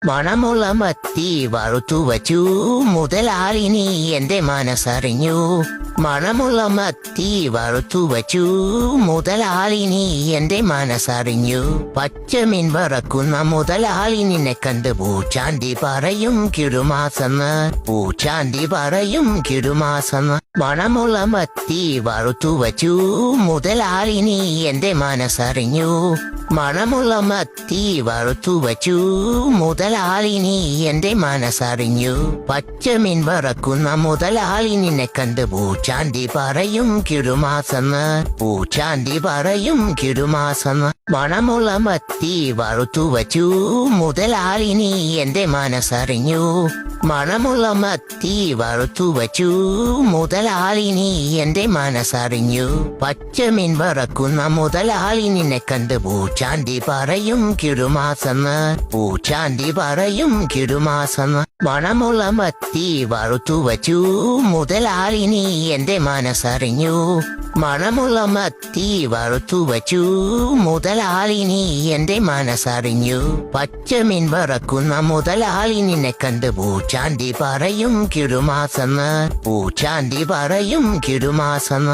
മണമുള്ള മത്തി വറുത്തു വച്ചു, മുതലാളിനി എന്റെ മനസ്സറിഞ്ഞു. മണമുള്ള മത്തി വറുത്തു വച്ചു, മുതലാളിനി എന്റെ മനസ്സറിഞ്ഞു. പച്ചമീൻ വറക്കുന്ന മുതലാളി നിന്നെ കണ്ട് പൂച്ചാണ്ടി പറയും കിടുമാസെന്ന്, പൂച്ചാണ്ടി പറയും കിടുമാസെന്ന്. മണമുള്ള മത്തി വറുത്തു വച്ചു, മുതലാളിനി എന്റെ മനസ്സറിഞ്ഞു. മണമുള്ള മത്തി വറുത്തു വച്ചു, മുതലാളിനി എന്റെ മനസ്സറിഞ്ഞു. പച്ചമീൻ വറക്കുന്ന മുതലാളി നിന്നെ കണ്ട് പൂച്ചാണ്ടി പറയും കിടുമാസെന്ന്, പൂച്ചാണ്ടി പറയും കിടുമാസെന്ന്. മണമുള്ള മത്തി വറുത്തു വച്ചു, മുതലാളിനി എന്റെ മനസ്സറിഞ്ഞു. മണമുള്ള മത്തി വറുത്തു വച്ചു, മുതലാളിനി എന്റെ മനസ്സറിഞ്ഞു. പച്ചമീൻ വറക്കുന്ന മുതലാളി നിന്നെ കണ്ട് പൂച്ചാണ്ടി പറയും കിടുമാസെന്ന്, പൂച്ചാണ്ടി പറയും കിടുമാസെന്ന്. മണമുള്ള മത്തി വറുത്തു വച്ചു, മുതലാളിനി എന്റെ മനസ്സറിഞ്ഞു. മണമുള്ള മത്തി വറുത്തു വച്ചു, മുതലാളിനി എന്റെ മനസ്സറിഞ്ഞു. പച്ചമീൻ വറക്കുന്ന മുതലാളി നിന്നെ കണ്ട് പൂച്ചാണ്ടി പറയും കിടുമാസെന്ന്, പൂച്ചാണ്ടി പറയും കിടുമാസെന്ന്.